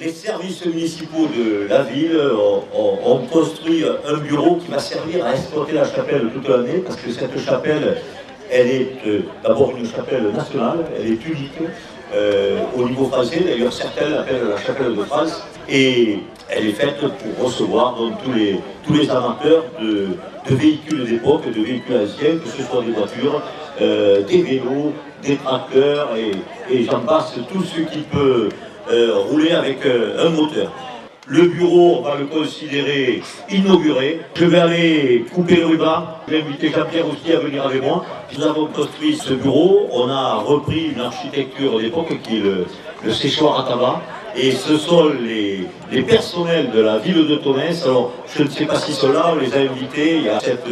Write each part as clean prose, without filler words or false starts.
Les services municipaux de la ville ont construit un bureau qui va servir à exploiter la chapelle toute l'année, parce que cette chapelle, elle est d'abord une chapelle nationale, elle est unique au niveau français, d'ailleurs certains l'appellent la chapelle de France, et elle est faite pour recevoir donc, tous les amateurs de véhicules d'époque, de véhicules anciens, que ce soit des voitures, des vélos, des tracteurs, et j'en passe tout ce qui peut rouler avec un moteur. Le bureau, on va le considérer inauguré. Je vais aller couper le ruban. Je vais inviter Jean-Pierre aussi à venir avec moi. Nous avons construit ce bureau. On a repris une architecture d'époque qui est le séchoir à tabac. Et ce sont les personnels de la ville de Tonnes. Alors, je ne sais pas si cela, on les a invités. Il y a cette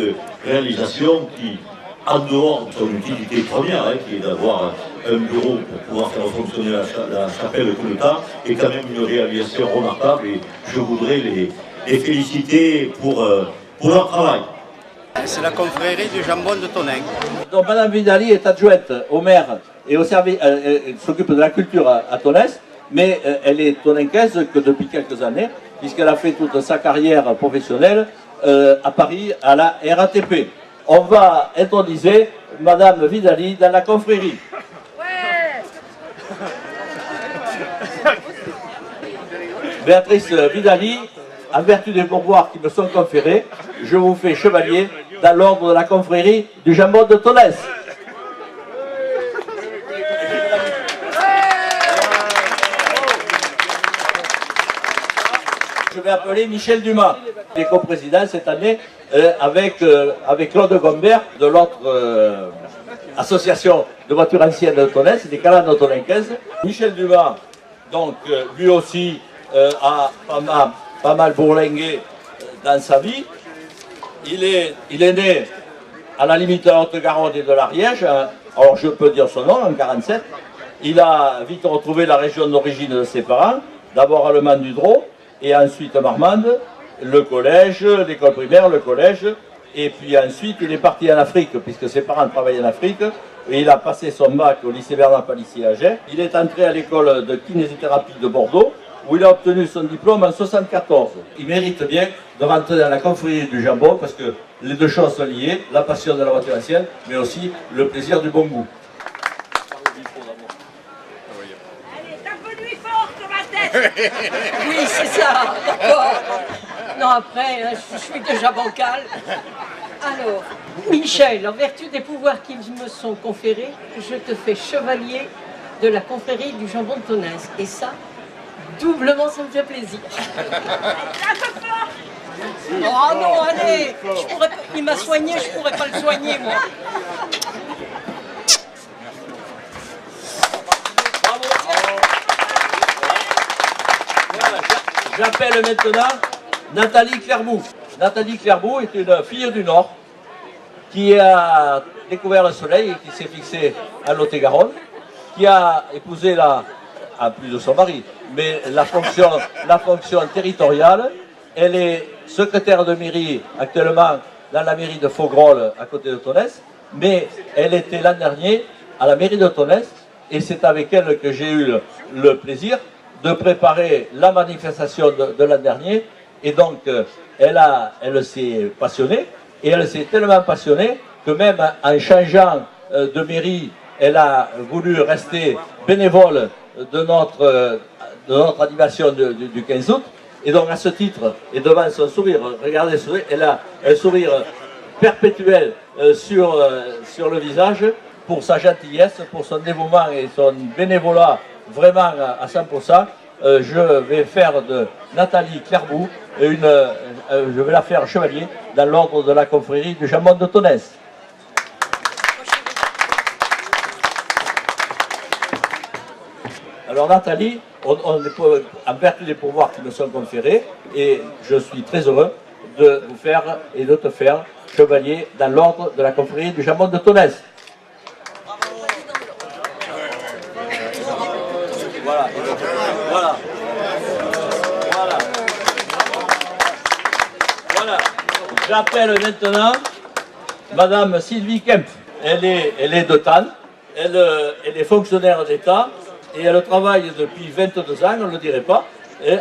réalisation qui, en dehors de son utilité première, qui est d'avoir un bureau pour pouvoir faire fonctionner la chapelle tout le temps, est quand même une réalisation remarquable et je voudrais les féliciter pour leur travail. C'est la confrérie du jambon de Tonnes. Donc Madame Vidali est adjointe au maire et au service, elle s'occupe de la culture à Tonnes, mais elle est tonnencaise que depuis quelques années, puisqu'elle a fait toute sa carrière professionnelle à Paris à la RATP. On va introniser Madame Vidali dans la confrérie. Béatrice Vidali, en vertu des pourboires qui me sont conférés, je vous fais chevalier dans l'ordre de la confrérie du jambon de Tonnes. Je vais appeler Michel Dumas, qui est coprésident cette année avec Claude Gombert de l'autre association de voitures anciennes de Tonnes, des Calanques de Tonnencaise. Michel Dumas, donc lui aussi, a pas mal bourlingué dans sa vie. Il est né à la limite de la Haute-Garonne et de l'Ariège, alors je peux dire son nom, en 1947. Il a vite retrouvé la région d'origine de ses parents, d'abord allemand du Drô, et ensuite Marmande, le collège, l'école primaire, le collège, et puis ensuite il est parti en Afrique, puisque ses parents travaillaient en Afrique, et il a passé son bac au lycée Bernard Palissy à Agen. Il est entré à l'école de kinésithérapie de Bordeaux, où il a obtenu son diplôme en 1974. Il mérite bien de rentrer dans la confrérie du jambon, parce que les deux choses sont liées, la passion de la voiture ancienne, mais aussi le plaisir du bon goût. Allez, tape-lui fort sur la tête. Oui, c'est ça, d'accord. Non, après, je suis déjà bancal. Alors, Michel, en vertu des pouvoirs qui me sont conférés, je te fais chevalier de la confrérie du jambon de Tonnes. Et ça, doublement, ça me fait plaisir. Oh non, allez, il m'a soigné, je pourrais pas le soigner, moi. J'appelle maintenant Nathalie Clairbout. Nathalie Clairbout est une fille du Nord qui a découvert le soleil et qui s'est fixée à Lot-et-Garonne, qui a épousé en plus de son mari, mais la fonction territoriale. Elle est secrétaire de mairie actuellement dans la mairie de Faugrolles à côté de Tonnes, mais elle était l'an dernier à la mairie de Tonnes et c'est avec elle que j'ai eu le plaisir de préparer la manifestation de l'an dernier. Et donc elle s'est passionnée, et elle s'est tellement passionnée que même en changeant de mairie, elle a voulu rester bénévole de notre animation du 15 août. Et donc à ce titre, et devant son sourire, regardez le sourire, elle a un sourire perpétuel sur le visage pour sa gentillesse, pour son dévouement et son bénévolat vraiment à 100%. Je vais faire de Nathalie Clairbout je vais la faire chevalier dans l'ordre de la confrérie du jambon de Tonnes. Alors Nathalie, on est en vertu des pouvoirs qui me sont conférés, et je suis très heureux de vous faire et de te faire chevalier dans l'ordre de la confrérie du jambon de Tonnes. Voilà. Voilà. Voilà. J'appelle maintenant Madame Sylvie Kempf. Elle est de Thann, elle est fonctionnaire d'État et elle travaille depuis 22 ans, on ne le dirait pas,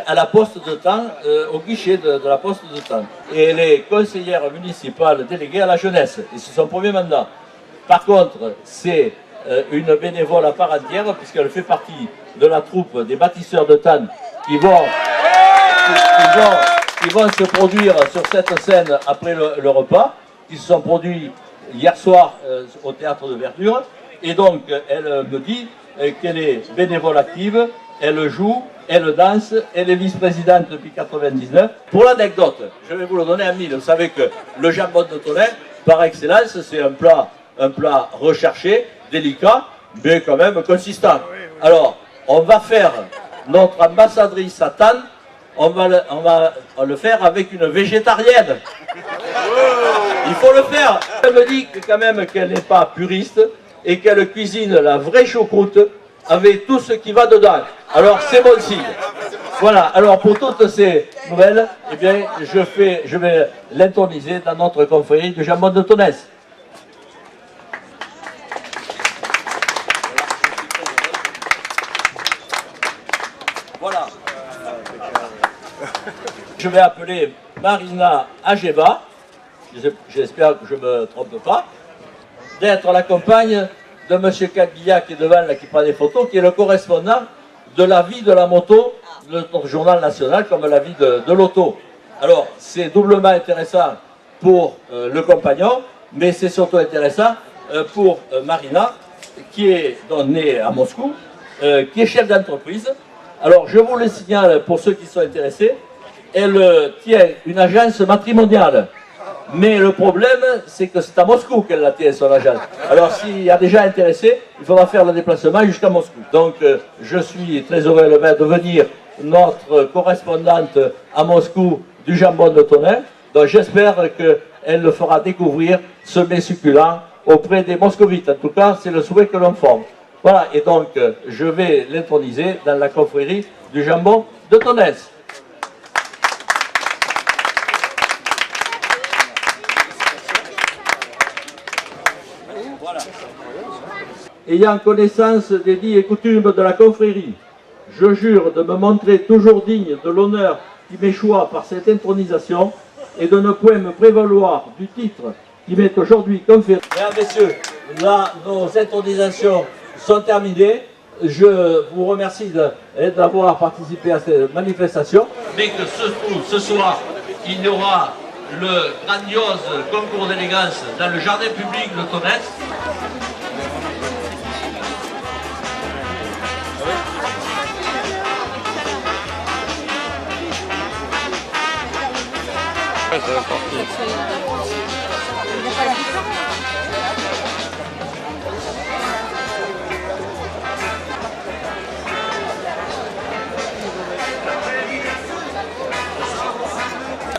à la poste de Thann, au guichet de la poste de Thann. Et elle est conseillère municipale déléguée à la jeunesse, et c'est son premier mandat. Par contre, c'est une bénévole à part entière, puisqu'elle fait partie de la troupe des bâtisseurs de Thann qui vont se produire sur cette scène après le repas, qui se sont produits hier soir au théâtre de Verdure. Et donc, elle me dit qu'elle est bénévole active, elle joue, elle danse, elle est vice-présidente depuis 1999. Pour l'anecdote, je vais vous le donner en mille. Vous savez que le jambon de Tonnerre, par excellence, c'est un plat recherché, délicat, mais quand même consistant. Alors, on va faire notre ambassadrice à Thann, on va le faire avec une végétarienne. Il faut le faire. Elle me dit quand même qu'elle n'est pas puriste et qu'elle cuisine la vraie choucroute avec tout ce qui va dedans. Alors c'est bon signe. Voilà, alors pour toutes ces nouvelles, eh bien, je vais l'introniser dans notre confrérie du jambon de Tonnes. Voilà. Je vais appeler Marina Ageva, j'espère que je ne me trompe pas, d'être la compagne de M. Cadilla qui est devant, là, qui prend des photos, qui est le correspondant de la vie de la moto de notre journal national, comme la vie de l'auto. Alors, c'est doublement intéressant pour le compagnon, mais c'est surtout intéressant pour Marina, qui est donc née à Moscou, qui est chef d'entreprise. Alors, je vous le signale pour ceux qui sont intéressés, elle tient une agence matrimoniale. Mais le problème, c'est que c'est à Moscou qu'elle la tient, son agence. Alors, s'il y a déjà intéressé, il faudra faire le déplacement jusqu'à Moscou. Donc, je suis très heureux de devenir notre correspondante à Moscou du jambon de Tonnerre. Donc, j'espère qu'elle le fera découvrir, ce mets succulent, auprès des moscovites. En tout cas, c'est le souhait que l'on forme. Voilà, et donc, je vais l'introniser dans la confrérie du jambon de Tonnerre. Ayant connaissance des dits et coutumes de la confrérie, je jure de me montrer toujours digne de l'honneur qui m'échoit par cette intronisation et de ne point me prévaloir du titre qui m'est aujourd'hui conféré. Mesdames, Messieurs, là, nos intronisations sont terminées. Je vous remercie d'avoir participé à cette manifestation. Mais que ce soir, il y aura le grandiose concours d'élégance dans le jardin public de Tonnerre.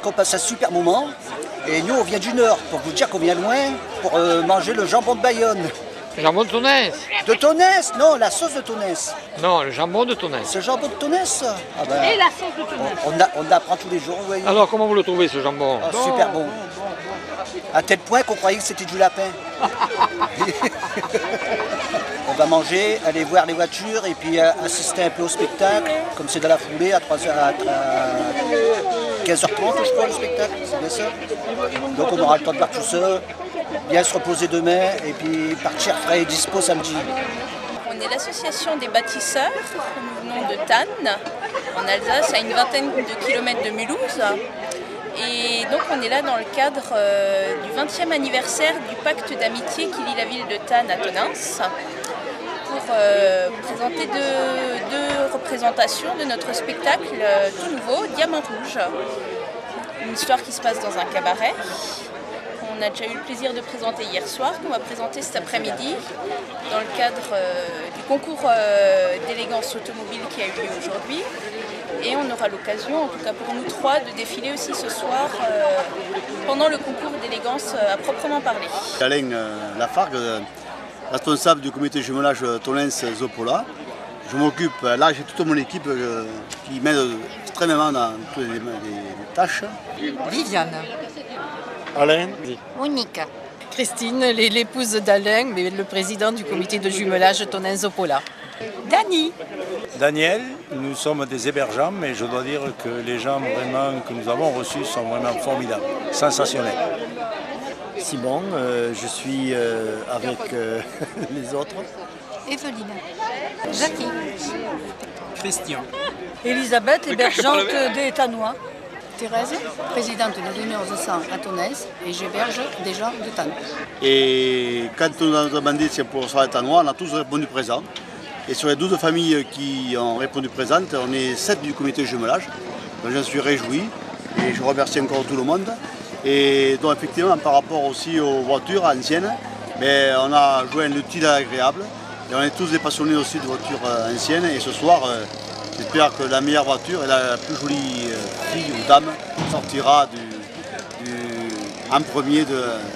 On passe un super moment et nous on vient du Nord pour vous dire qu'on vient loin pour manger le jambon de Bayonne. Le jambon de Tonnes. De Tonnes? Non, la sauce de Tonnes. Non, le jambon de Tonnes. Ce jambon de Tonnes? Ah ben, Et la sauce de Tonnerre. on apprend tous les jours, vous voyez. Alors comment vous le trouvez ce jambon? Ah, super bon. À tel point qu'on croyait que c'était du lapin. On va manger, aller voir les voitures et puis assister un peu au spectacle, comme c'est dans la foulée à 15h30 je crois le spectacle, c'est bien ça. Donc on aura le temps de voir tout ça, bien se reposer demain et puis partir frais et dispo samedi. On est l'association des bâtisseurs, nous venons de Thann, en Alsace, à une vingtaine de kilomètres de Mulhouse. Et donc on est là dans le cadre du 20e anniversaire du pacte d'amitié qui lie la ville de Thann à Tonins, pour présenter deux représentations de notre spectacle tout nouveau, Diamant Rouge. Une histoire qui se passe dans un cabaret. On a déjà eu le plaisir de présenter hier soir, qu'on va présenter cet après-midi dans le cadre du concours d'élégance automobile qui a eu lieu aujourd'hui. Et on aura l'occasion, en tout cas pour nous trois, de défiler aussi ce soir pendant le concours d'élégance à proprement parler. Alain Lafargue, responsable du comité jumelage Tonnes-Zopola. Je m'occupe, là j'ai toute mon équipe qui m'aide extrêmement dans toutes les tâches. Viviane. Alain. Monique. Christine, l'épouse d'Alain, mais le président du comité de jumelage Tonnes-Zopola. Dani. Daniel, nous sommes des hébergeants, mais je dois dire que les gens vraiment que nous avons reçus sont vraiment formidables, sensationnels. Simon, je suis avec les autres. Evelyne. Jackie. Christian. Elisabeth, hébergeante des Tannois. Thérèse, présidente de l'Union de sang à Tonnes et j'héberge des gens de Tannes. Et quand on a demandé si on pouvait recevoir les Tannois, on a tous répondu présent. Et sur les 12 familles qui ont répondu présentes, on est 7 du comité jumelage. Donc j'en suis réjoui et je remercie encore tout le monde. Et donc effectivement par rapport aussi aux voitures anciennes, mais on a joué un utile agréable. Et on est tous des passionnés aussi de voitures anciennes. Et ce soir, j'espère que la meilleure voiture et la plus jolie fille ou dame sortira en premier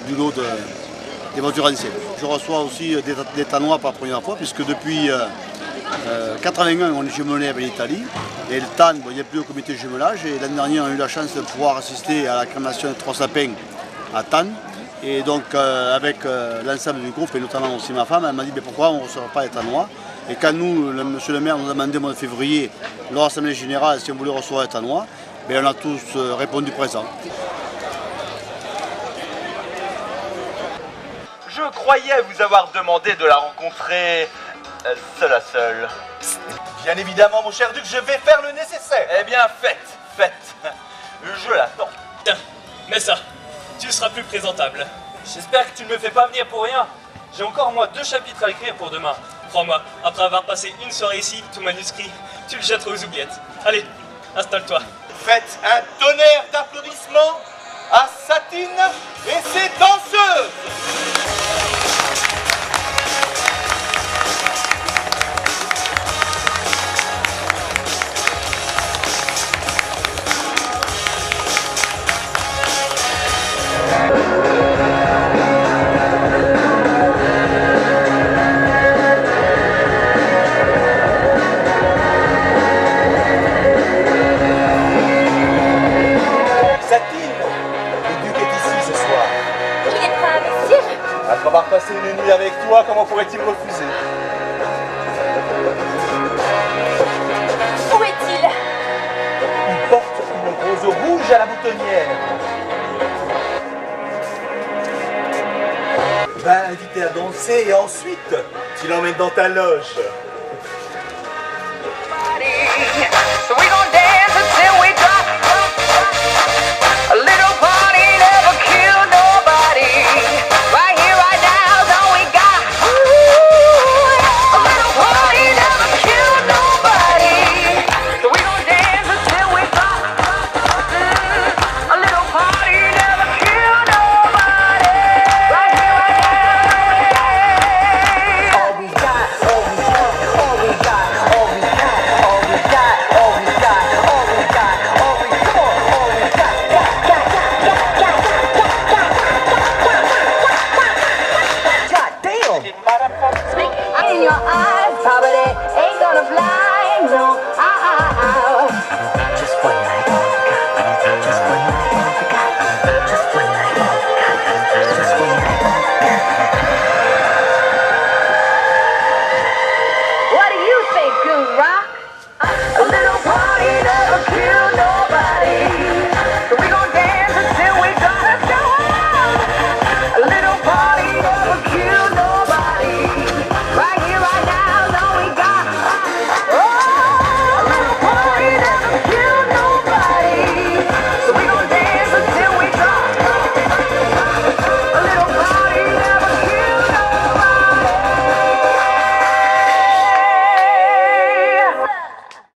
du lot des voitures anciennes. Je reçois aussi des Tannois pour la première fois, puisque depuis 81, on est jumelé avec l'Italie. Et le TAN, il n'y a plus au comité jumelage. Et l'année dernière, on a eu la chance de pouvoir assister à la crémation de 3 sapins à TAN. Et donc, avec l'ensemble du groupe, et notamment aussi ma femme, elle m'a dit pourquoi on ne recevra pas les Tannois. Et quand nous, monsieur le maire nous a demandé au mois de février, lors de l'Assemblée générale, si on voulait recevoir les Tannois, on a tous répondu présent. Je croyais vous avoir demandé de la rencontrer seul à seul. Bien évidemment, mon cher duc, je vais faire le nécessaire. Eh bien, faites. Je l'attends. Tiens, mets ça. Tu seras plus présentable. J'espère que tu ne me fais pas venir pour rien. J'ai encore moi 2 chapitres à écrire pour demain. Crois-moi, après avoir passé une soirée ici, tout manuscrit, tu le jetteras aux oubliettes. Allez, installe-toi. Faites un tonnerre d'applaudissements à Satine et ses danseuses. Après avoir passé une nuit avec toi, comment pourrait-il refuser? Où est-il? Il porte une rose rouge à la boutonnière. Va l'inviter à danser et ensuite, tu l'emmènes dans ta loge.